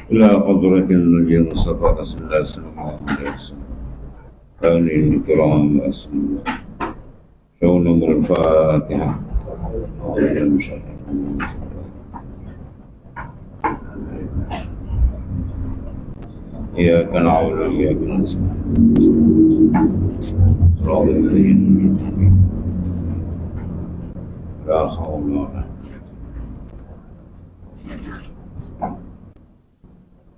إلى حضرة النبي المصطفى رسول الله صلى الله عليه وسلم كان الكرام وأسلم شون من الفاتحة إياك نعبد وإياك نستعين صراط الذين أنعمت عليهم لا حول ولا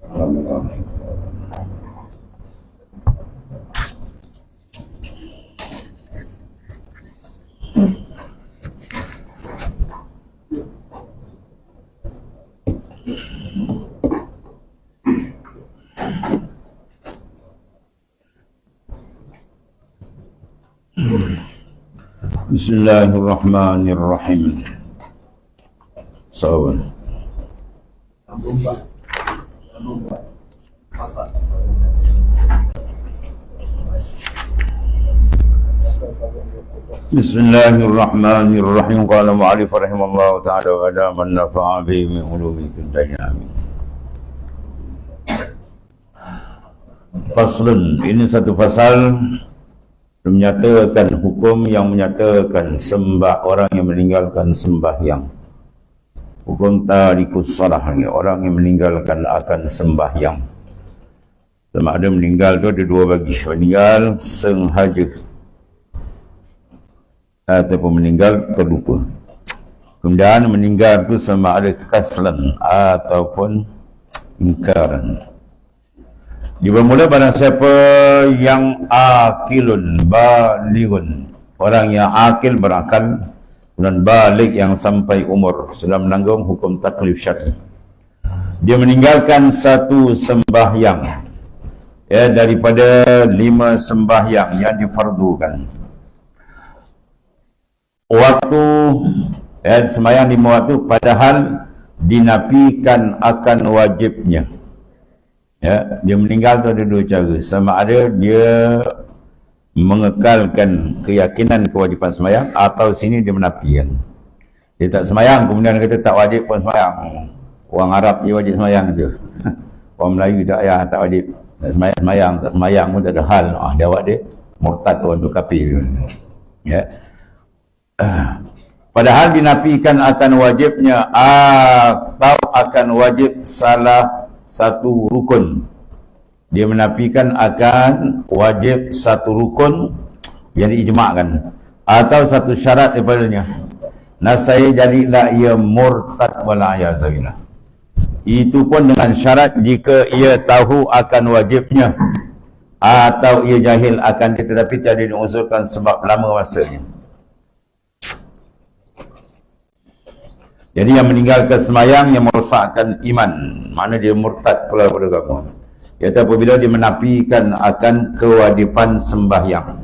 قوة. Bismillahirrahmanirrahim. Sawan. Bismillahirrahmanirrahim. Qala mu'allif rahimallahu ta'ala wa adaman nafa'a bihi min ulumi kullin amin. Faslun, ini satu fasal menyatakan hukum yang menyatakan orang yang meninggalkan sembahyang. Hukum tarikus salah ni, orang yang meninggalkan akan sembahyang. Sama ada meninggal tu ada dua bagi, meninggal sengaja ataupun meninggal terlupa. Kemudian meninggal tu sama ada kaslan ataupun ingkaran. Dimulai barang siapa yang akilun balighun, orang yang akil berakal dan balik yang sampai umur sudah menanggung hukum taklif syar'i. Dia meninggalkan satu sembahyang daripada 5 sembahyang yang difardukan. Waktu sembahyang 5 waktu padahal dinafikan akan wajibnya. Dia meninggal tu ada dua cara. Sama ada dia mengekalkan keyakinan kewajipan sembahyang, atau sini dia menafikan. Dia tak sembahyang kemudian kata tak wajib pun sembahyang. Orang Arab dia wajib sembahyang tu. Orang Melayu tak tak wajib. Tak sembahyang, tak sembahyang pun tak ada hal. Dia awak dia murtad orang tu kafir. Padahal dinafikan akan wajibnya atau akan wajib salah satu rukun. Dia menafikan akan wajib satu rukun yang diijma'kan atau satu syarat daripadanya. Nasai jadilah ia murtad wala yazabillah. Itu pun dengan syarat jika ia tahu akan wajibnya atau ia jahil akan dia, tetapi tidak diusulkan sebab lama masanya. Jadi yang meninggalkan sembahyang yang merosakkan iman, mana dia murtad pula pada agama. Iaitu apabila dia menafikan akan kewajipan sembahyang.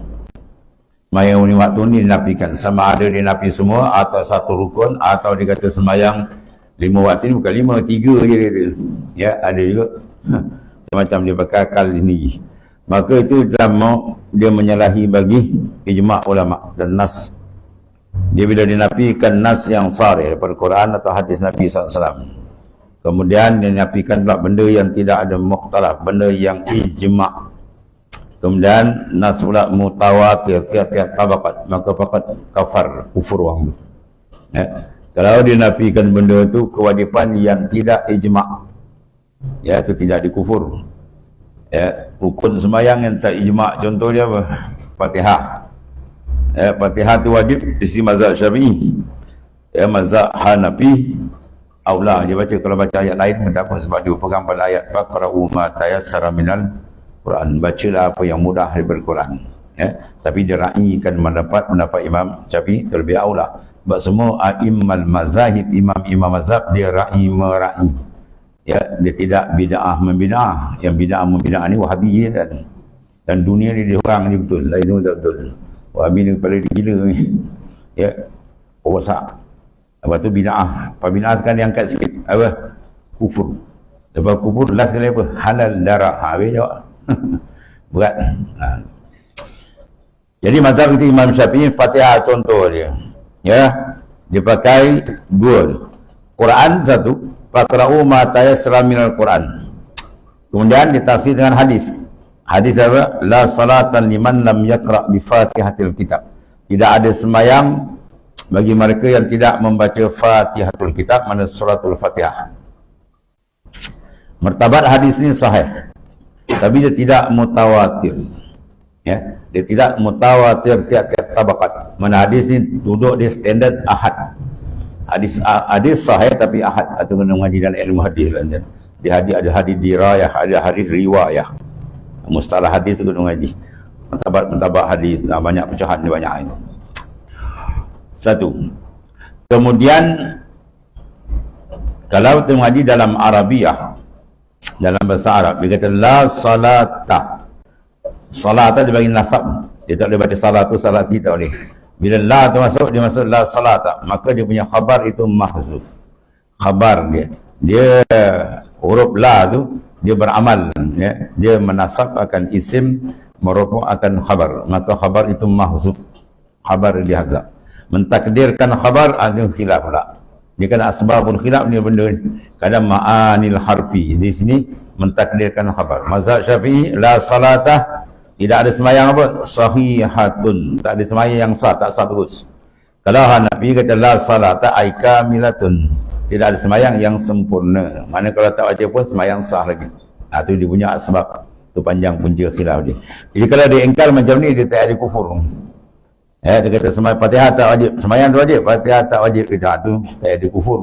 Sembahyang ni waktu ni dinafikan, sama ada dia nafi semua atau satu rukun, atau dia kata sembahyang 5 waktu ni bukan 5, 3 je dia. Ya, ada juga macam dia pakai akal sendiri. Maka itu dia menyalahi bagi ijma' ulama dan nas. Dia bila dinafikan nas yang sharih daripada Quran atau hadis Nabi SAW, kemudian dia dinafikan pula benda yang tidak ada mukhtalaf, benda yang ijma', kemudian nas pula mutawatir tiap-tiap tabaqat, maka fakat kafar, kufur orang. Kalau dia nafikan benda itu kewajipan yang tidak ijma', itu tidak dikufur. Rukun sembahyang yang tak ijma', contoh dia apa? Fatihah. Fatihah itu wajib di sisi mazhab Syafi'i. Mazhab Hanafi aula dia baca, kalau baca ayat lain pun tak apa, sebab dia pegang pada ayat faqra'u ma tayassara minal Quran, bacalah apa yang mudah daripada Quran. Tapi dia raikan pendapat Imam Syafi'i terlebih aula. Sebab semua a'immal mazahib, imam-imam mazhab dia merai. Dia tidak bid'ah membid'ah. Yang bid'ah membid'ah ni Wahabi dan dunia ni dia orang ni betul, lain tu tak betul. Wahabi ni kepala dia gila ni. Rosak. Lepas tu bid'ah. Apa bid'ah sekarang dia angkat sikit. Apa? Kufur. Lepas kufur last sekali apa? Halal darah. Habis jawab. Berat. Jadi mazhab itu Imam Syafi'i, Fatihah contoh dia. Dia pakai dua. Quran satu. Faqra'u ma tayassara minal Quran. Kemudian ditafsir dengan hadis. Hadis apa? La salatan liman lam yaqra bi Fatihatil Kitab. Tidak ada sembahyang bagi mereka yang tidak membaca Fatihatul Kitab, mana suratul Fatihah. Martabat hadis ini sahih, tapi dia tidak mutawatir. Ya, dia tidak mutawatir tiap-tiap tabaqat. Mana hadis ini duduk di standard ahad. Hadis sahih tapi ahad, atau mengaji dalam ilmu hadis. Di hadis ada hadis dirayah, ada hadis riwayah. Mustalah hadis itu mengaji. Martabat hadis, banyak pecahan, banyak ini. Satu. Kemudian kalau kita mengaji dalam Arabiah, dalam bahasa Arab, dia kata la salata. Salata dia bagi nasab. Dia tak boleh baca salatu, salati tak boleh. Bila la tu masuk, dia masuk la salata, maka dia punya khabar itu mahzuf. Khabar dia huruf la tu dia beramal, ya. Dia menasab akan isim, merufu akan khabar, maka khabar itu mahzuf. Khabar dihazab. Mentakdirkan khabar ada khilaf pula. Dia kena asbabul khilaf ni benda ni. Kadang ma'anil harfi. Di sini mentakdirkan khabar. Mazhab Syafi'i la salatah, tidak ada sembahyang apa? Sahihatun. Tak ada sembahyang yang sah, tak sah terus. Kalau Hanafi kata la salatah ay kamilatun. Tidak ada sembahyang yang sempurna. Mana kalau tak baca pun sembahyang sah lagi. Itu dia punya asbab. Itu panjang punca khilaf dia. Jadi kalau dia engkar macam ni, dia tak ada kufur. Ya, dia kata sembahyang Fatihah tak wajib, sembahyang tu wajib, Fatihah tak wajib, kita tu tak ada kufur.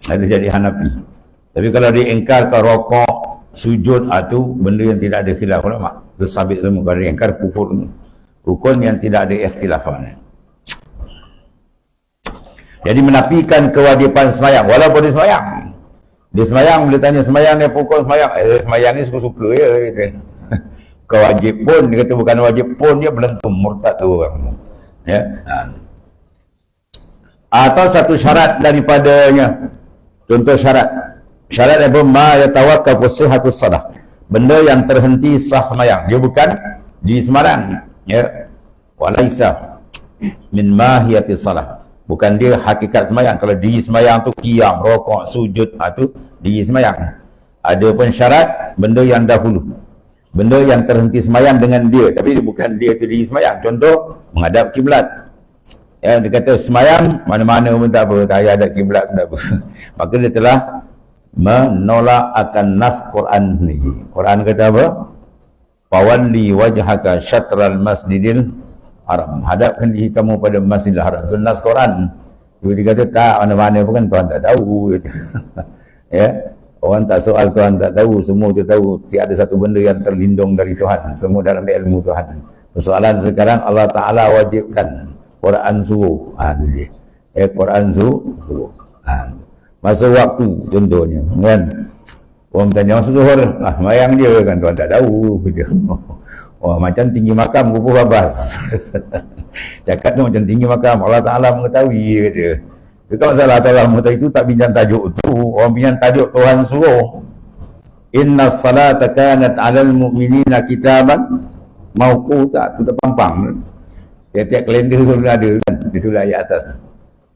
Ada jadi Hanafi. Tapi kalau dia engkar ke rokok, sujud, itu benda yang tidak ada khilaf ulama. Itu sabit semua. Kalau dia engkar kufur, rukun yang tidak ada ikhtilafan. Jadi menafikan kewajipan sembahyang walaupun dia sembahyang. Dia sembahyang, boleh tanya sembahyang dia pukul sembahyang. Sembahyang ni suka-suka je kata. Kewajib pun, dia kata bukan wajib pun, dia belentum murtad tu orang. Ya. Atau satu syarat daripadanya. Contoh syarat. Syarat apa? Ma yatawaqqafu sihhatus shalah. Benda yang terhenti sah sembahyang. Dia bukan di Semarang. Ya. Walaisa min mahiyatis shalah. Bukan dia hakikat sembahyang. Kalau diri sembahyang tu qiyam, rokok, sujud, itu diri sembahyang. Ada pun syarat benda yang dahulu. Benda yang terhenti sembahyang dengan dia, tapi bukan dia tu diri sembahyang. Contoh, menghadap kiblat. Ya, dia kata sembahyang mana-mana pun tak apa, tak payah hadap kiblat pun tak apa. Maka dia telah menolak akan nas Quran sendiri. Quran kata apa? Fawalli wajhaka syatral masjidil haram. Hadapkan diri kamu pada Masjidil Haram. Itu nas Quran. Dia kata tak, mana-mana pun kan Tuhan tak tahu. Ya. Orang tak soal Tuhan tak tahu. Semua dia tahu. Tiada satu benda yang terlindung dari Tuhan. Semua dalam ilmu Tuhan. Persoalan sekarang Allah Ta'ala wajibkan Quran suruh. Quran suruh. Masa waktu contohnya. Kan? Orang tanya masa zuhur. Mayang dia kan Tuhan tak tahu. Wah, macam tinggi makam kupu babas. Cakap tu macam tinggi makam, Allah Ta'ala mengetahui kata. Dia kalau salah Ta'ala mengetahui itu tak bincang tajuk tu. Orang bincang tajuk Tuhan suruh. Inna salata kanat alal mu'minina kitaban mawquta. Itu terpampang. Tiap-tiap kalender tu ada kan. Itulah ayat atas.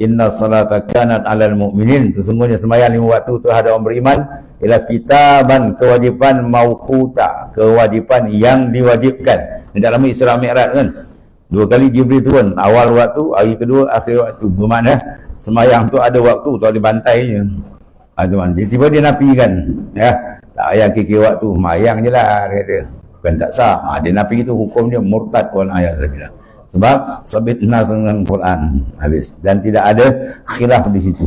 Inna salata kanat alal mu'minin. Sesungguhnya sembahyang 5 waktu terhadap orang beriman ialah kitaban, kewajipan mawquta, kewajipan yang diwajibkan. Dalam Isra Mi'raj kan 2 kali Jibril turun, awal waktu, hari kedua akhir waktu. Bermakna sembahyang tu ada waktu, tu ada bantainya. Jadi tiba dia nafikan, ya. Tak payah kira waktu, sembahyang je lah dia kata. Bukan tak sah. Dia nafi itu hukum dia murtad Quran ayat sabilah. Sebab sabit nas dengan Quran habis dan tidak ada khilaf di situ.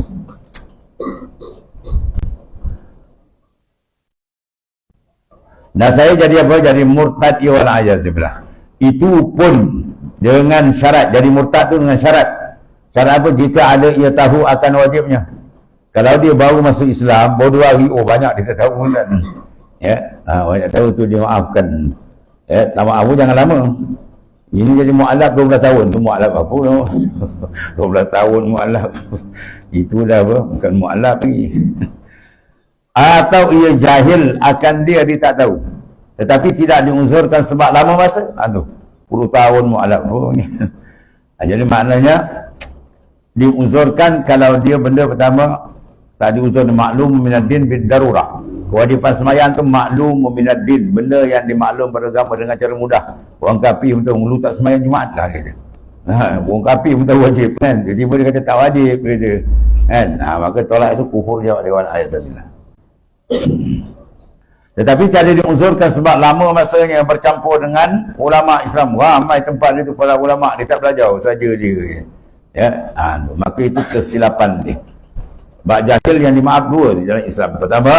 Nah saya jadi apa? Jadi murtad wal ayazibillah. Itu pun dengan syarat. Jadi murtad tu dengan syarat. Syarat apa? Jika ada ia tahu akan wajibnya. Kalau dia baru masuk Islam, baru 2 hari, banyak dia tak tahu kan. Ya, banyak tahu tu dia maafkan. Ya, tak maaf pun jangan lama. Ini jadi mu'alaf 12 tahun. Tu mu'alaf apa? 12 tahun mu'alaf. Itu dah apa? Bukan mu'alaf lagi. Atau ia jahil akan dia tak tahu. Tetapi tidak diunsurkan sebab lama masa. 10 tahun mu'alaf. Jadi maknanya diunsurkan kalau dia benda pertama tak diunsur maklum minad din bid darurah. Kewajipan sembahyang tu maklum minad din, benda yang dimaklum pada agama dengan cara mudah. Orang kafir pun tahu, lu tak sembahyang Jumaat lah kata. Orang kafir pun tahu wajib kan. Tiba-tiba dia kata tak wajib kata. Kan? Maka tolak itu kufur jawab dewan ayat sabillah. Tetapi tiada diunzurkan sebab lama masanya bercampur dengan ulama Islam. Ramai tempat itu para ulama dia tak belajar saja dia. Ya, maka itu kesilapan dia. Bak jahil yang dimaaf dua di dalam Islam. Pertama,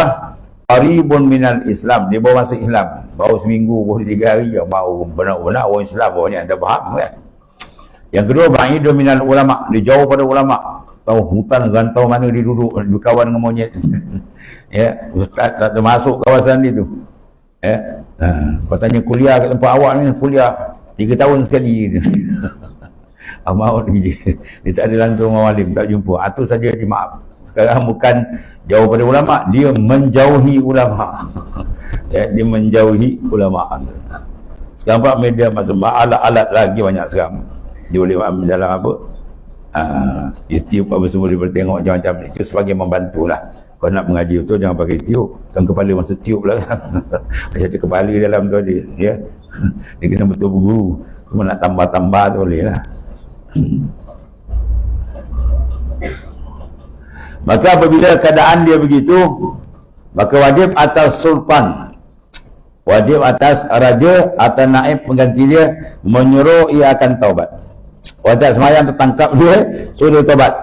qaribun minal Islam, dia baru masuk Islam. Baru seminggu, baru 3 hari baru benar-benar orang Islam, baru ni anda faham kan. Yang kedua, ba'idun minal ulama, dia jauh pada ulama. Tahu hutan rantau mana dia duduk, berkawan dengan monyet. Ya, ustaz tak termasuk kawasan dia tu. Ya, kau tanya kuliah kat tempat awak ni, kuliah 3 tahun sekali. Maut dia tak ada langsung orang alim, tak jumpa. Itu saja dia maaf. Sekarang bukan jauh pada ulama, dia menjauhi ulama. Ya, dia menjauhi ulama. Sekarang pak media macam alat-alat lagi banyak sekarang. Dia boleh dalam apa? YouTube apa semua dia boleh tengok macam-macam. Itu sebagai membantulah. Kalau nak mengaji betul jangan pakai tiup, kan kepala masuk tiup lah. Macam ada kepala dalam tu dia, ya. Dia kena betul berguru. Cuma nak tambah-tambah tu boleh lah. Maka apabila keadaan dia begitu, maka wajib atas sultan, wajib atas raja atau naib pengganti dia menyuruh ia akan taubat. Wajib semayang tertangkap dia, suruh taubat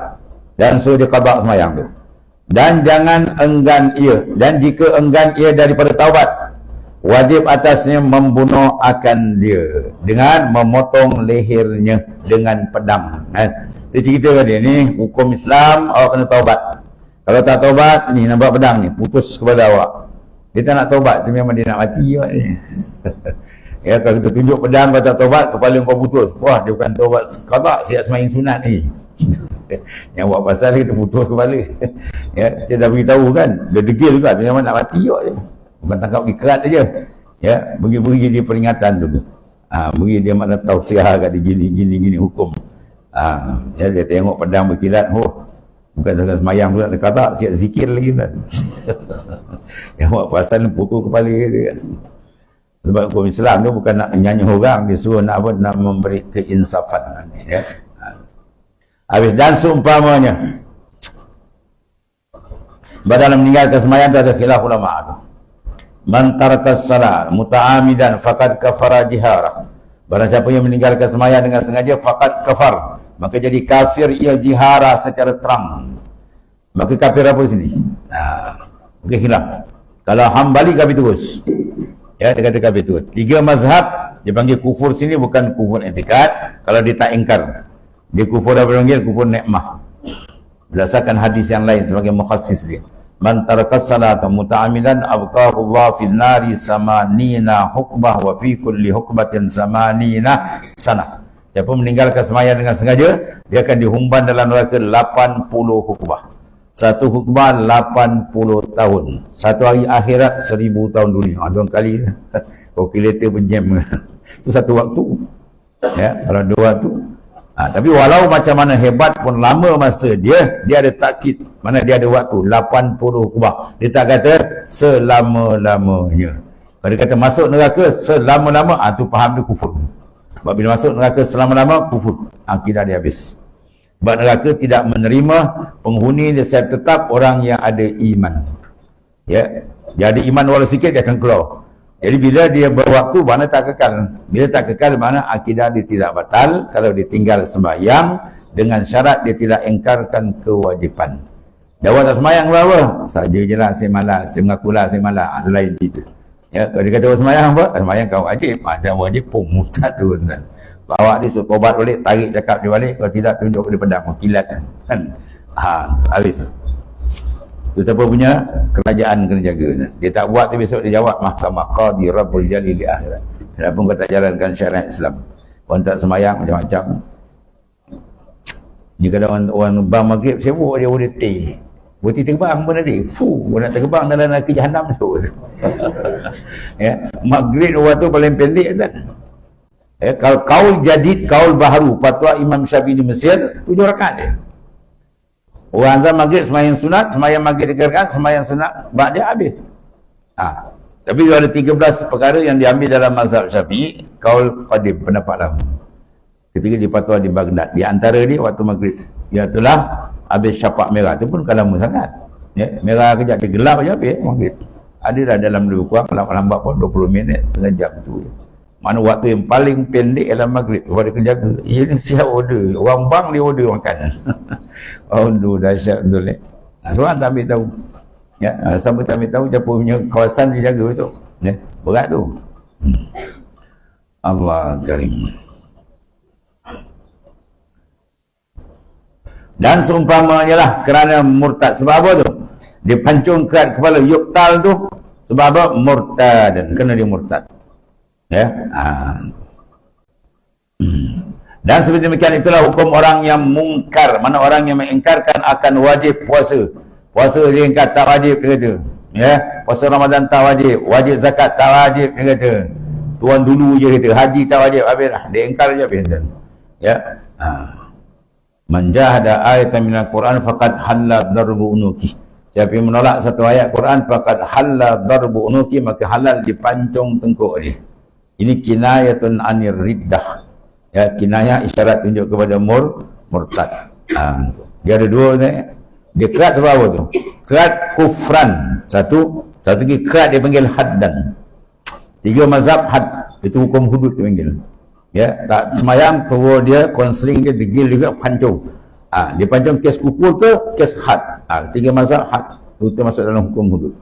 dan suruh dia qada semayang tu. Dan jangan enggan ia, dan jika enggan ia daripada taubat, wajib atasnya membunuh akan dia dengan memotong lehernya dengan pedang. Dia cerita dia ni hukum Islam, awak kena taubat. Kalau tak taubat ni nampak pedang ni putus kepada awak. Dia tak nak taubat, tu memang dia nak mati awak ni. Ya, kalau kita tunjuk pedang kau tak taubat, kepala kau putus. Wah, dia bukan taubat, kau tak siap sembahyang sunat ni. Yang buat pasal kita putus kepala. Ya, kita dah beritahu kan, dia degil juga, dia memang nak mati awak ni. Bukan tangkap pergi kerat aja. Ya, beri dia peringatan dulu. Beri dia makna tausiah kat dia gini hukum. Ya, dia tengok pedang berkilat, bukan sekadar semayang pula, dia kata siap zikir lagi kan. Yang buat pasal putus kepala dia kan. Sebab hukum Islam tu bukan nak nyanyi orang, dia suruh nak apa, nak memberi keinsafan. Ya. Habis dan seumpamanya badal meninggalkan semayang tu ada khilaf ulama tu. Man tarakas salat muta'amidan faqad kafara jihara. Barang siapa yang meninggalkan sembahyang dengan sengaja faqad kafar, maka jadi kafir ia jihara secara terang. Maka kafir apa sini? Okey, khilaf. Kalau Hambali kafir terus. Ya, dia kata kafir terus. 3 mazhab dia panggil kufur sini bukan kufur i'tikad kalau dia tak ingkar. Dia kufur apa panggil kufur nikmah. Berdasarkan hadis yang lain sebagai mukhassis dia. Man tarakas salata muta'amidan abqahu Allah fil nari samanina hukbah wa fi kulli hukbatin samanina sana. Siapa meninggalkan sembahyang dengan sengaja, dia akan dihumban dalam neraka 80 hukbah. Satu hukbah 80 tahun. Satu hari akhirat 1000 tahun dunia. 2 kali kalkulator penjam. Itu satu waktu. Ya, kalau 2 waktu. Tapi walau macam mana hebat pun lama masa dia ada takkid, mana dia ada waktu 80 hukbah. Dia tak kata selama-lamanya. Kalau dia kata masuk neraka selama-lama, tu faham dia kufur. Sebab bila masuk neraka selama-lama, kufur. Akidah dia habis. Sebab neraka tidak menerima penghuni dia secara tetap orang yang ada iman. Ya, dia ada iman walau sikit dia akan keluar. Jadi bila dia berwaktu, mana tak kekal. Bila tak kekal, mana akidah dia tidak batal kalau dia tinggal sembahyang dengan syarat dia tidak ingkarkan kewajipan. Jawab tak sembahyang apa? Saja je lah, saya malas, saya mengakulah saya malas. Ada lain cerita. Ya, kalau dia kata sembahyang apa? Sembahyang kau wajib. Ada wajib pun mutad tu. Bawa dia suruh tobat balik, tarik cakap dia balik. Kalau tidak, tunjuk dia pedang, kilat kan. Habis. Itu siapa punya kerajaan kena jaga. Dia tak buat tu besok dia jawab mahkamah qadi rabbul jalil di akhirat. Kenapa kau tak jalankan syariat Islam? Orang tak semayang macam-macam. Ni kadang orang bang maghrib sibuk dia boleh teh. Boleh terbang pun tadi. Nak terbang dalam neraka jahanam tu. Ya, maghrib orang tu paling pendek kan. Ya, kalau kaul jadid, kaul baharu, fatwa Imam Syafi'i di Mesir 7 rakaat dia. Orang azan maghrib semayang sunat, semayang maghrib dikerjakan, semayang sunat, bak dia habis. Tapi ada 13 perkara yang diambil dalam mazhab Syafi'i, kaul qadim, pendapat lama. Ketika di fatwa di Baghdad, di antara dia waktu maghrib, iaitulah habis syapak merah, itu pun kan lama sangat. Ya, merah kejap dia gelap aja habis maghrib. Ada dah dalam lebih kurang lambat pun 20 minit, setengah jam tu. Mana waktu yang paling pendek dalam maghrib kepada penjaga. Ini siap order. Orang bang dia order makan. Aduh, dahsyat betul ni. Seorang tak ambil tahu. Ya, sama tak ambil tahu siapa punya kawasan dijaga tu. Ya, berat tu. Allah Karim. Dan seumpamanya lah kerana murtad. Sebab apa tu? Dia pancung kerat kepala yuktal tu. Sebab apa? Murtad. Kena dia murtad. Ya. Dan seperti demikian itulah hukum orang yang mungkar. Mana orang yang mengingkarkan akan wajib puasa. Puasa dia ingkar tak wajib, dia kata. Ya. Puasa Ramadan tak wajib. Wajib zakat tak wajib, dia kata. Tuan dulu je kata. Haji tak wajib. Habislah. Dia ingkar je habis. Ya. Man jahada ayatan minal Quran faqad halla darbu unuki. Siapa yang menolak satu ayat Quran faqad halla darbu unuki, maka halal dipancung tengkuk dia. Ini kinayatun anir riddah. Ya, kinayah isyarat tunjuk kepada murtad. Dia ada dua ni. Dia kerat sebab apa tu? Kerat kufran. Satu lagi kerat dia panggil haddan. 3 mazhab had. Itu hukum hudud dia panggil. Ya, tak semayang perlu dia konseling dia degil juga pancung. Dia pancung kes kufur ke kes had. 3 mazhab had. Itu masuk dalam hukum hudud.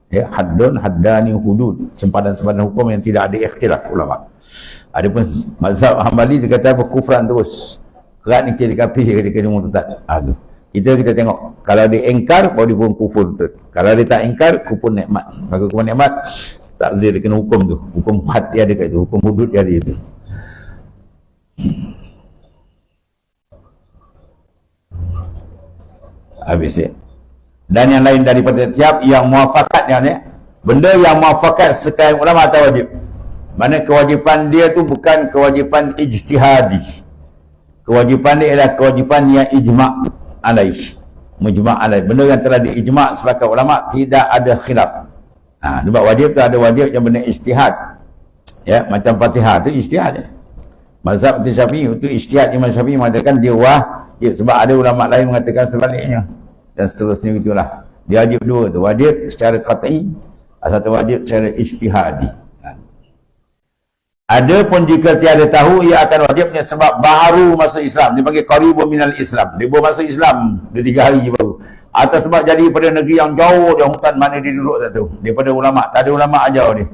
Ya, haddun, haddani, hudud. Sempadan-sempadan hukum yang tidak ada ikhtilaf ulama. Adapun mazhab Hambali dia kata apa? Kufran terus. Kerat ni kira kafir ketika dia murtad. Kita tengok. Kalau dia engkar, baru dia pun kufur betul. Kalau dia tak engkar, kufur nikmat. Maka kufur nikmat, takzir dia kena hukum tu. Hukum had dia ada kat itu. Hukum hudud dia ada itu. Habis ya. Dan yang lain daripada tiap yang muafakat yang ni, benda yang muafakat sekalian ulama tak wajib. Mana kewajipan dia tu bukan kewajipan ijtihadi. Kewajipan dia adalah kewajipan yang ijma' alaih. Mujma' alaih. Benda yang telah diijma' sepakat ulama tidak ada khilaf. Sebab wajib tu ada wajib yang benda ijtihad. Ya, macam Fatihah tu ijtihad. Mazhab Syafi'i itu ijtihad. Imam Syafi'i mengatakan dia wajib, sebab ada ulama lain mengatakan sebaliknya. Dan seterusnya itulah. Dia wajib dua tu. Wajib secara qat'i, satu wajib secara ijtihadi. Ada pun jika tiada tahu, ia akan wajibnya sebab baru masuk Islam. Dia panggil qaribun minal Islam. Dia baru masuk Islam. Dia 3 hari je baru. Atau sebab jadi pada negeri yang jauh, di hutan mana dia duduk tak tahu. Daripada ulama. Tak ada ulama ajar dia.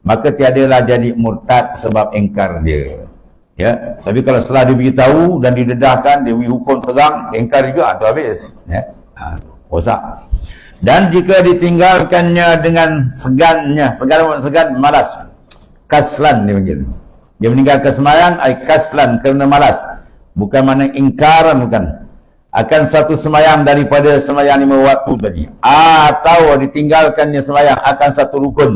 Maka tiadalah jadi murtad sebab engkar dia. Ya. Tapi kalau setelah dia beritahu dan didedahkan, dia beri hukum terang, engkar juga, tu habis. Ya. Rosak. Dan jika ditinggalkannya dengan segannya, segan malas, kaslan dia panggil. Dia meninggalkan sembahyang kaslan kerana malas. Bukan mana ingkaran, bukan. Akan satu sembahyang daripada sembahyang 5 waktu tadi. Atau ditinggalkannya sembahyang akan satu rukun.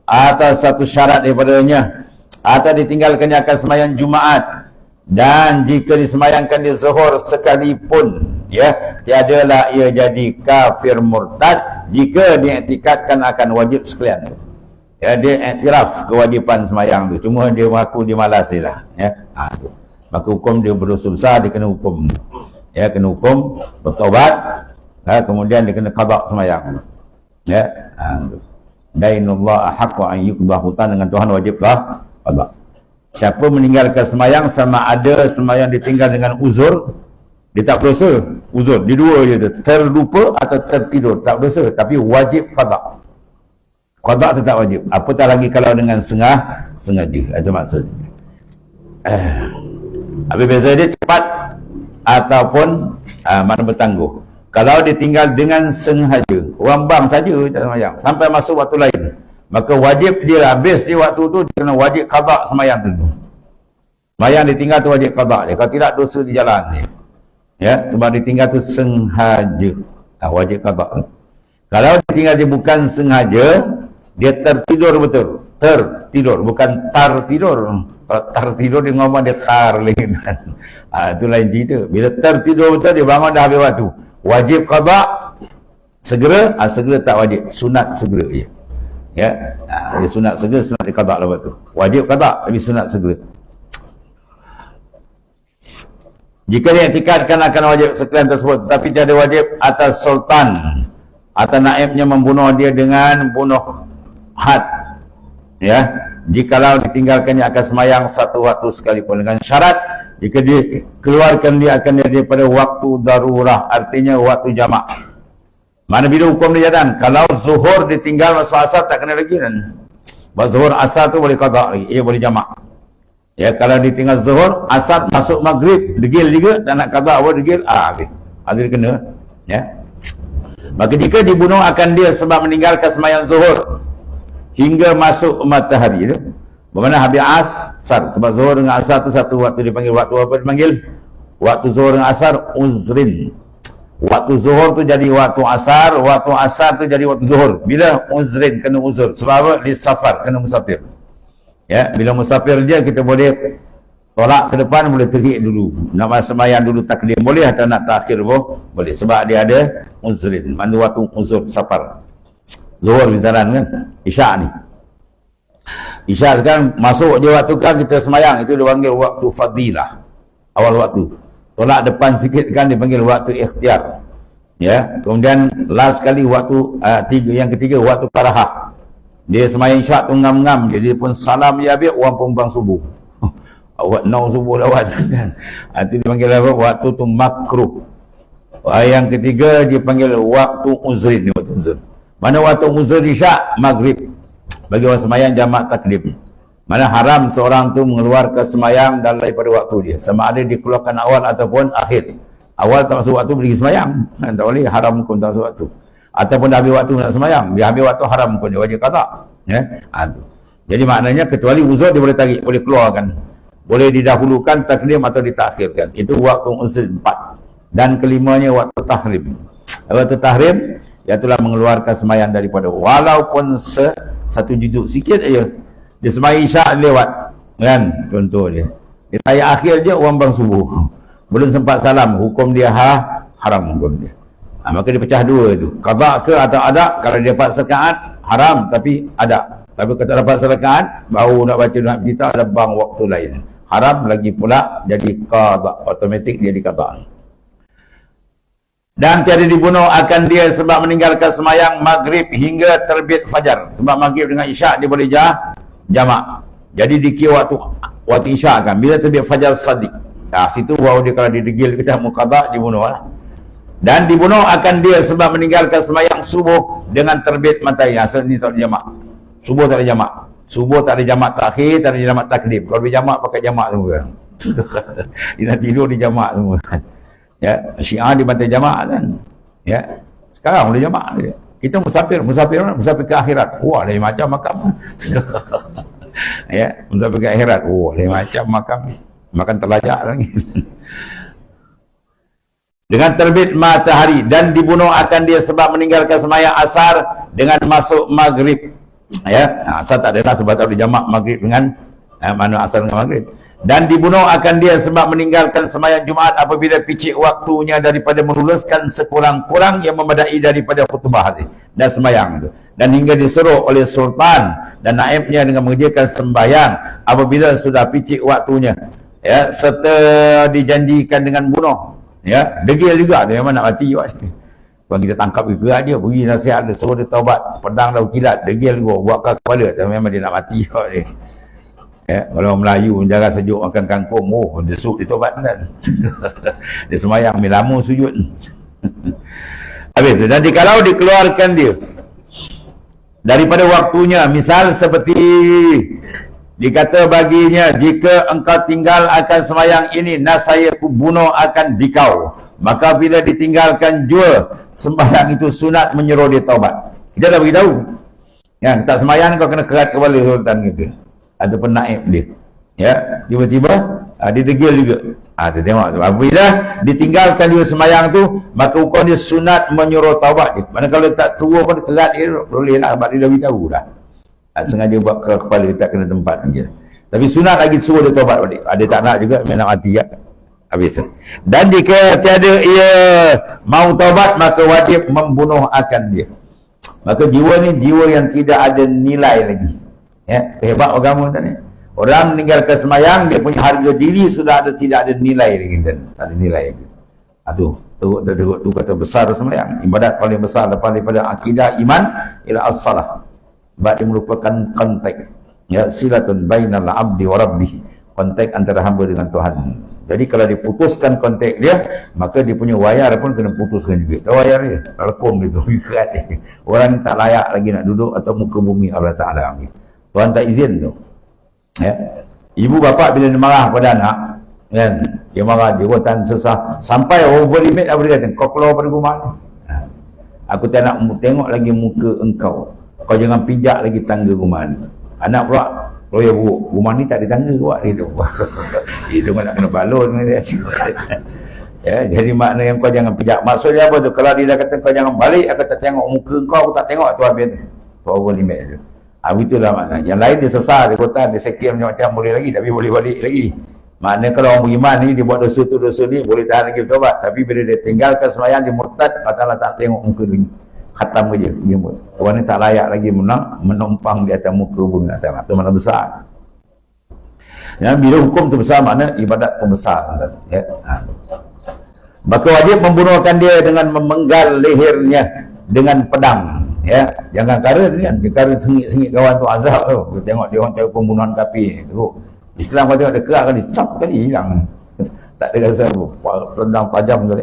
Atau satu syarat daripadanya. Atau ditinggalkannya akan sembahyang Jumaat. Dan jika disembahyangkan di zuhur sekalipun, ya, tiadalah ia jadi kafir murtad jika diiktikadkan akan wajib sekalian. Ya, dia iktiraf kewajipan sembahyang tu. Cuma dia mengaku dia malas dia lah. Ya. Maka hukum dia berdosa besar, dia kena hukum. Ya, kena hukum, bertobat. Kemudian dia kena qada sembahyang. Ya. Dainullah haqqu an yuqda, hutang dengan Tuhan wajiblah qada. Siapa meninggalkan sembahyang sama ada sembahyang ditinggal dengan uzur, dia tak berdosa. Uzur, dia dua je tu. Terlupa atau tertidur, tak berdosa. Tapi wajib qada. Qada tetap wajib. Apatah lagi kalau dengan sengaja. Itu maksudnya. Habis biasa dia cepat ataupun mana bertangguh. Kalau ditinggal dengan sengaja, orang bang saja tak sembahyang sampai masuk waktu lain, maka wajib dia habis di waktu tu dia kena wajib qada sembahyang tu. Sembahyang ditinggal tu wajib qada dia. Kalau tidak dosa di jalan dia. Ya, sebab ditinggal tu sengaja. Wajib qada. Kalau ditinggal dia bukan sengaja, dia tertidur betul. Tertidur, bukan tar tidur. Kalau tar tidur dia ngomong dia tar lagi. Itu lain cerita. Bila tertidur betul dia bangun dah habis waktu. Wajib qada segera, segera tak wajib. Sunat segera je. Ya, dia sunat segera, sunat diqada lepas tu. Wajib qada tapi sunat segera. Jika diiktikadkan akan wajib sekalian tersebut, tetapi tiada wajib atas sultan atau naibnya membunuh dia dengan bunuh had. Ya, jikalau ditinggalkannya akan semayang satu waktu sekalipun, dengan syarat jika dikeluarkan dia akan daripada waktu darurah, artinya waktu jamak. Mana bila hukum dia jalan? Kalau zuhur ditinggal masuk asar tak kena lagi kan? Zuhur asar tu boleh qada, ia boleh jamak. Ya, kalau ditinggal zuhur, asar masuk maghrib, degil juga tak nak qada apa degil, habis. Dia kena, ya. Maka jika dibunuh akan dia sebab meninggalkan sembahyang zuhur hingga masuk matahari tu. Bermakna habis asar, sebab zuhur dengan asar tu satu waktu dipanggil waktu apa dipanggil? Waktu zuhur dengan asar uzrin. Waktu zuhur tu jadi waktu asar tu jadi waktu zuhur. Bila uzrin, kena uzur. Sebab apa? Di safar, kena musafir. Ya, bila musafir dia kita boleh tolak ke depan, boleh terik dulu. Nak sembahyang dulu takdim boleh, atau nak takhir pun boleh. Sebab dia ada uzrin. Mana waktu uzur safar. Zuhur misalan kan, Isyak ni. Isyak sekarang masuk je waktu kan kita sembahyang, itu dia panggil waktu fadilah. Awal waktu. Tolak depan sikit kan dipanggil waktu ikhtiar. Ya, kemudian last sekali waktu yang ketiga waktu karahah. Dia sembahyang isyak tu ngam-ngam, dia pun salam dia habis, orang pun bang subuh. Awak now subuh lawat kan. Itu dipanggil apa? Waktu tu makruh. Yang ketiga dipanggil waktu uzrin, waktu uzur. Mana waktu uzur isyak? Maghrib. Bagi orang sembahyang jamak takdim. Mana haram seorang tu mengeluarkan sembahyang daripada waktu dia, sama ada dikeluarkan awal ataupun akhir. Awal tak masuk waktu pergi sembahyang, tak boleh. Haram pun tak masuk waktu, ataupun dah habis waktu nak sembahyang, dia habis waktu haram pun dia wajib qada, ya. Jadi maknanya kecuali uzur dia boleh tarik, boleh keluarkan, boleh didahulukan takdim atau ditakhirkan. Itu waktu uzur 4. Dan kelimanya waktu tahrim. Waktu tahrim ialah mengeluarkan sembahyang daripada, walaupun satu juzuk sikit aja. Dia sembahyang isyak lewat kan, contoh dia ayat akhir dia orang bang subuh, belum sempat salam, hukum dia haram hukum dia. Maka dia pecah dua tu, qada ke atau ada. Kalau dia dapat rakaat haram tapi ada, tapi kalau tak dapat rakaat baru nak baca nak kita ada bang waktu lain, haram lagi pula, jadi qada, automatik dia diqada. Dan tiada dibunuh akan dia sebab meninggalkan sembahyang maghrib hingga terbit fajar. Sebab maghrib dengan isyak dia boleh jamak. Jadi dikira waktu isyak kan, bila terbit fajar sadiq. Situ baru dia kalau didegil kita muqadha, dibunuh lah. Dan dibunuh akan dia sebab meninggalkan sembahyang subuh dengan terbit matahari. Asal ni tak ada jamak. Subuh tak ada jamak. Subuh tak ada jamak takhir, tak ada jamak takdim. Kalau dia jamak pakai jamak semua. Dia nak tidur di jamak semua. Ya, Syiah dibantai jamak kan. Ya. Sekarang boleh jamak dia. Kita musafir ke akhirat. Wah, lain macam makam. Ya, musafir ke akhirat. Wah, lain macam makam. Makan terlajak lagi. Dengan terbit matahari, dan dibunuh akan dia sebab meninggalkan sembahyang asar dengan masuk maghrib. Ya, asar tak ada sebab tak boleh jamak maghrib dengan mana asar dengan maghrib. Dan dibunuh akan dia sebab meninggalkan sembahyang Jumaat apabila picik waktunya daripada meluluskan sekurang-kurang yang memadai daripada khutbah dan sembahyang itu, dan hingga disuruh oleh sultan dan naibnya dengan mengerjakan sembahyang apabila sudah picik waktunya, ya, serta dijanjikan dengan bunuh, ya, degil juga tu, memang nak mati waktu. Kalau kita tangkap juga dia, beri nasihat dia, suruh dia taubat, pedang dah kilat, degil gua buat ke kepala, tapi memang dia nak mati waktu. Ya, kalau orang Melayu menjaga sejuk makan kangkung, dia suruh dia taubat kan. Dia sembahyang ambil lama sujud. Habis tu. Dan kalau dikeluarkan dia daripada waktunya, misal seperti dikata baginya, jika engkau tinggal akan sembahyang ini, nasaya bunuh akan dikau. Maka bila ditinggalkan jua sembahyang itu, sunat menyuruh dia taubat. Kita dah beritahu. Ya, tak sembahyang kau kena kerat kepala sultan gitu, ataupun naib dia. Ya, tiba-tiba dia degil juga. Dia tengok tu. Apabila ditinggalkan dia sembahyang tu, maka hukum dia sunat menyuruh taubat dia. Mana kalau tak tua pun kerat dia boleh lah, sebab dia dah beritahu dah. Sengaja buat ke kepala dia tak kena tempat lagi. Tapi sunat lagi suruh dia taubat balik. Dia tak nak juga, nak mati kan. Habis. Dan jika tiada ia mau taubat, maka wajib membunuh akan dia. Maka jiwa ni jiwa yang tidak ada nilai lagi. Ya, hebat agama tadi. Orang meninggalkan semayang, dia punya harga diri sudah ada, tidak ada nilai lagi kan. Tak ada nilai lagi. Tu kata besar semayang. Ibadat paling besar daripada akidah iman ialah as-salah. Sebab dia merupakan kontak, ya, silatun bainal abdi wa rabbih, kontak antara hamba dengan Tuhan. Jadi kalau diputuskan kontak dia, maka dia punya wayar pun kena putuskan juga. Tak wayar dia, telefon gitu, ikat dia. Orang tak layak lagi nak duduk atau muka bumi Allah Ta'ala. Tuhan tak izin tu. Ya. Ibu bapa bila dia marah pada anak, kan, dia marah, dia tahan susah sampai over limit. Apa dia kata, kau keluar pada rumah ni, aku tak nak tengok lagi muka engkau, kau jangan pijak lagi tangga rumah ni. Anak pula, oh ya bu, rumah ni tak ada tangga buat gitu. Itu nak kena balon dia. Ya, jadi makna yang kau jangan pijak, maksudnya apa tu? Kalau dia dah kata kau jangan balik, aku tak tengok muka kau, aku tak tengok, tu habis tu over limit tu. Itulah makna. Yang lain dia sesar, dia kota, dia sekir macam-macam boleh lagi, tapi boleh balik lagi. Maknanya kalau orang beriman ni, dia buat dosa ni, boleh tahan lagi bertobat. Tapi bila dia tinggalkan sembahyang, dia murtad, Allah tak tengok muka lagi. Khatam je. Orang ni tak layak lagi menumpang di atas muka bumi. Itu makna besar. Ya, bila hukum tu besar, makna ibadat pun besar. Ya. Maka wajib membunuhkan dia dengan memenggal lehernya dengan pedang. Ya, jangan karen kan, karen sengit-sengit kawan tu azab tu. Kita tengok dia orang cara pembunuhan kafir tu. Islam kata ada kerak kali, cap kali hilang. Tak ada rasa apa, pedang tajam tu.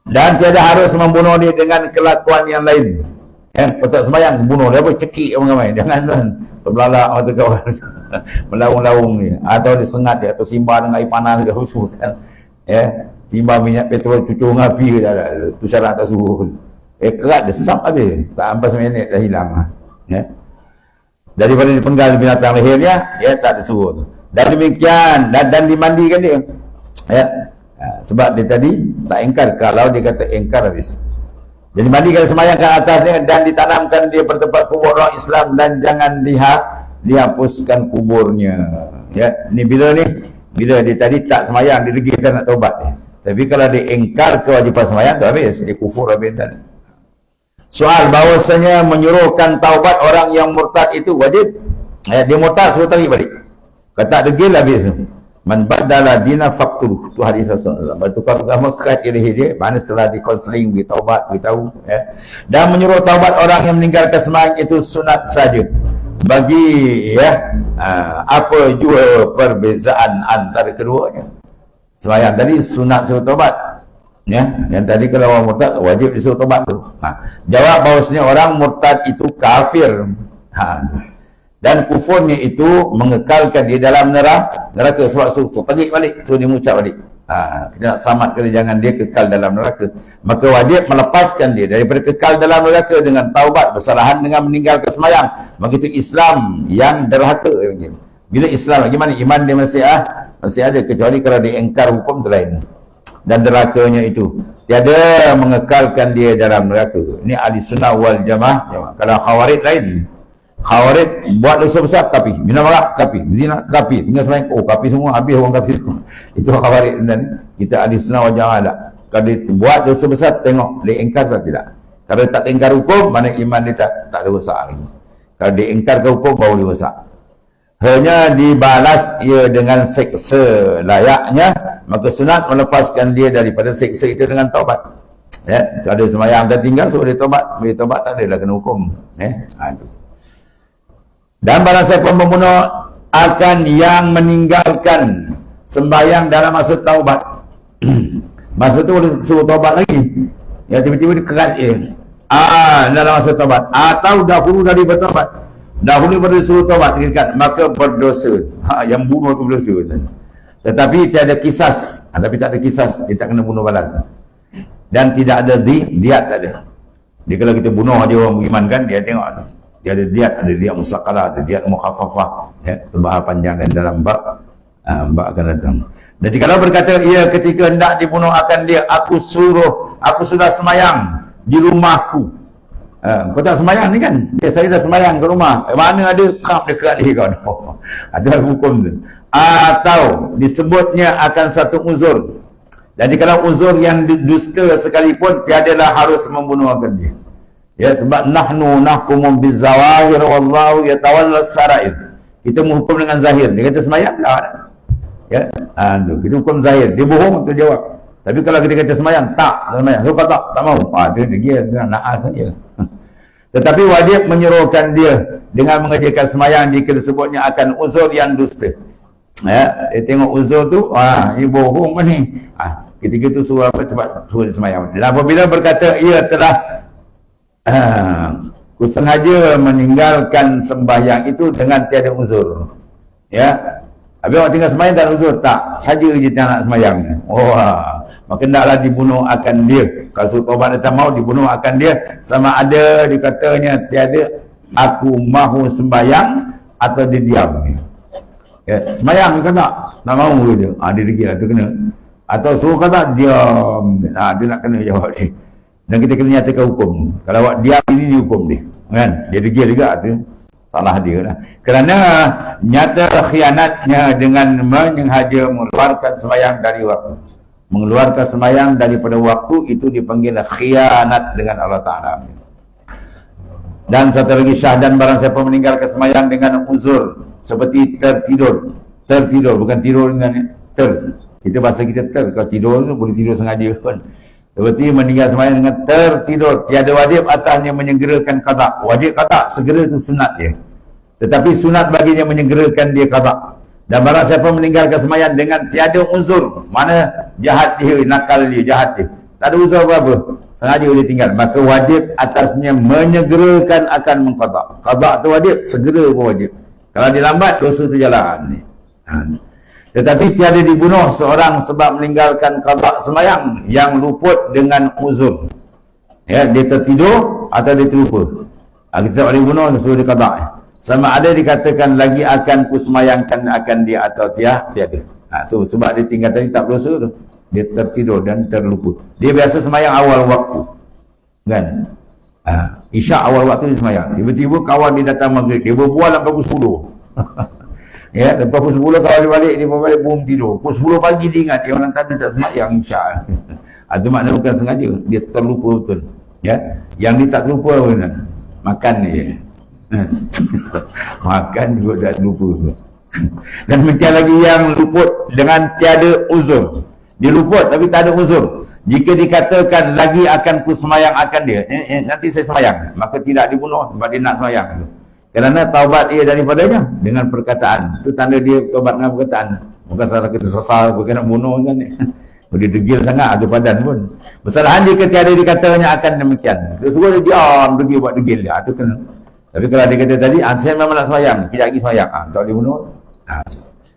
Dan tiada harus membunuh dia dengan kelakuan yang lain. Ya, petak sembahyang bunuh dia apa, cekik orang ramai. Jangan kan, terbelalak mata kawan. Melaung-laung ni, atau disengat dia, atau simba dengan air panas ke kan. Ya. Timbang minyak petrol cucur dengan api ke tak ada. Tu syarat tak suruh. Kerat dia sesap habis. Tak 14 minit dah hilang. Ya. Daripada dipenggal binatang lehernya, ya, tak ada suruh tu. Dan demikian, dan dimandikan dia. Ya. Sebab dia tadi tak engkar. Kalau dia kata engkar habis. Jadi mandikan semayangkan atasnya dan ditanamkan dia bertempat kubur orang Islam dan jangan dihapuskan kuburnya. Ya. Ni bila dia tadi tak semayang, dia degil nak taubat dia. Tapi kalau dia engkar kewajipan sembahyang tu habis, dia kufur habis tadi. Soal bahawasanya menyuruhkan taubat orang yang murtad itu wajib. Dia murtad suruh tarik balik. Kata degil habis tu. Man badala dina faqtuluh. Tu hadis Rasulullah. Bertukar agama kerat dia, mana setelah dikonseling, beritahu, ya. Dan menyuruh taubat orang yang meninggalkan sembahyang itu sunat saja. Bagi apa jua perbezaan antara keduanya. Sembahyang tadi sunat suruh taubat, ya. Yang tadi kalau orang murtad wajib disuruh taubat tu. Jawab bahawasanya orang murtad itu kafir. Dan kufurnya itu mengekalkan dia dalam neraka. Sebab suruh tarik balik, suruh dia mengucap balik. Kita nak selamatkan dia, jangan dia kekal dalam neraka. Maka wajib melepaskan dia daripada kekal dalam neraka dengan taubat bersalahan dengan meninggalkan sembahyang. Maka itu Islam yang derhaka. Bila Islam, bagaimana iman dia masih ada, kecuali kalau dia engkar hukum tu lain. Dan nerakanya itu tiada mengekalkan dia dalam neraka. Ini ahli sunnah wal jamaah. Kalau khawarij lain, khawarij buat dosa besar kafir, minum arak kafir, zina kafir, tinggal sembahyang kafir semua, habis orang kafir semua. Itu khawarij. Dan kita ahli sunnah wal jamaah tak. Kalau dia buat dosa besar, tengok dia engkar atau tidak. Kalau tak engkar hukum, mana iman dia tak ada besar lagi. Kalau dia engkar ke hukum, baru dia besar. Hanya dibalas ia dengan seksa layaknya, maka sunat melepaskan dia daripada seksa itu dengan taubat. Ya, kalau ada sembahyang dan tinggal, suruh dia taubat. Bila taubat tak adalah kena hukum. Itu. Dan barang siapa membunuh akan yang meninggalkan sembahyang dalam masa taubat. Masa tu boleh suruh taubat lagi. Ya, tiba-tiba dia kerat dia. Dalam masa taubat. Atau dahulu dari bertaubat. Dahulu pada suruh taubat dekat, maka berdosa. Yang bunuh tu berdosa. Tetapi tiada kisas. Tapi tak ada kisas, dia tak kena bunuh balas. Dan tidak ada diat, tak ada. Dia kalau kita bunuh dia orang beriman kan, dia tengok dia ada diat musakalah, ada diat mukhafafah, ya, terbahar panjang dan dalam bab akan datang. Dan jikalau berkata ia ketika hendak dibunuh akan dia, aku sudah semayang di rumahku. Kau tak semayang ni kan? Saya dah semayang ke rumah. Mana ada kap dekat dia kau? Ada hukum tu. Atau disebutnya akan satu uzur. Jadi kalau uzur yang dusta sekalipun, tiadalah harus membunuhkan dia. Ya, sebab nahnu nahkumu bizawahir wallahu yatawalla sarair. Kita menghukum dengan zahir. Dia kata semayang dah. Ya, kita hukum zahir. Dia bohong untuk jawab. Tapi kalau kita kata semayang, tak semayang. So tak mau. Dia naas saja. Tetapi wajib menyuruhkan dia dengan mengerjakan semayang jika disebutnya akan uzur yang dusta. Ya, dia tengok uzur tu, ini bohong ni. Ketika tu suruh apa, cepat suruh dia semayang. Dan apabila berkata ia telah ku sengaja meninggalkan sembahyang itu dengan tiada uzur. Ya. Habis awak tinggal semayang tak ada uzur? Tak. Saja je tak nak semayang. Maka hendaklah dibunuh akan dia. Kalau suruh taubat datang mau, dibunuh akan dia. Sama ada dikatanya tiada aku mahu sembahyang atau dia diam. Ya. Semayang dia kata tak mahu dia. Dia degil lah tu kena. Atau suruh kata diam. Dia nak kena jawab dia. Dan kita kena nyatakan hukum. Kalau awak diam ini dihukum dia. Kan? Dia degil juga tu. Salah dia lah. Kerana nyata khianatnya dengan menyengaja mengeluarkan sembahyang dari waktu. Mengeluarkan sembahyang daripada waktu itu dipanggil khianat dengan Allah Ta'ala. Dan satu lagi, syahdan barang siapa meninggalkan sembahyang dengan uzur seperti tertidur. Tertidur, bukan tidur dengan kita bahasa kita kalau tidur tu boleh tidur sengaja pun. Seperti meninggal sembahyang dengan tertidur, tiada wajib atasnya menyegerakan qada. Wajib qada, segera itu sunat dia. Tetapi sunat baginya menyegerakan dia qada. Dan barang siapa meninggalkan sembahyang dengan tiada uzur, mana jahat dia, nakal dia, jahat dia, tak ada uzur apa-apa, sengaja dia tinggal, maka wajib atasnya menyegerakan akan mengqada. Qada tu wajib, segera pun wajib. Kalau dia lambat, dosa tu jalan. Tetapi tiada dibunuh seorang sebab meninggalkan qada sembahyang yang luput dengan uzur. Ya, dia tertidur atau dia terlupa. Kita tak boleh bunuh, suruh dia qada. Sama ada dikatakan lagi akan ku sembahyangkan akan dia atau tiada. Tu sebab dia tinggal tadi tak berdosa tu. Dia tertidur dan terlupa. Dia biasa sembahyang awal waktu. Kan? Isyak awal waktu dia sembahyang. Tiba-tiba kawan dia datang maghrib, dia berbual sampai pukul 10. Ya, lepas pukul 10 kawan dia balik, dia balik boom tidur. Pukul 10 pagi dia ingat, dia orang tadi tak sembahyang isyak. Itu maknanya bukan sengaja, dia terlupa betul. Ya, yang dia tak terlupa apa? Makan dia. Makan juga tak lupa. Dan macam lagi yang luput dengan tiada uzur. Dia luput tapi tak ada uzur. Jika dikatakan lagi akan ku semayang akan dia, nanti saya semayang, maka tidak dibunuh sebab dia nak semayang. Kerana taubat ia daripadanya dengan perkataan. Itu tanda dia taubat dengan perkataan. Bukan salah kita sesal, bukan nak bunuh kan. Dia degil sangat, ada padan pun. Kesalahan jika tiada dikatanya akan demikian. Kita suruh dia diam, degil buat degil dia. Itu kena. Tapi kalau dia kata tadi, saya memang nak semayang, kejap lagi semayang. Tak dibunuh.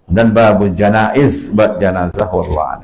Dan babu janaiz, bab janazah wallah.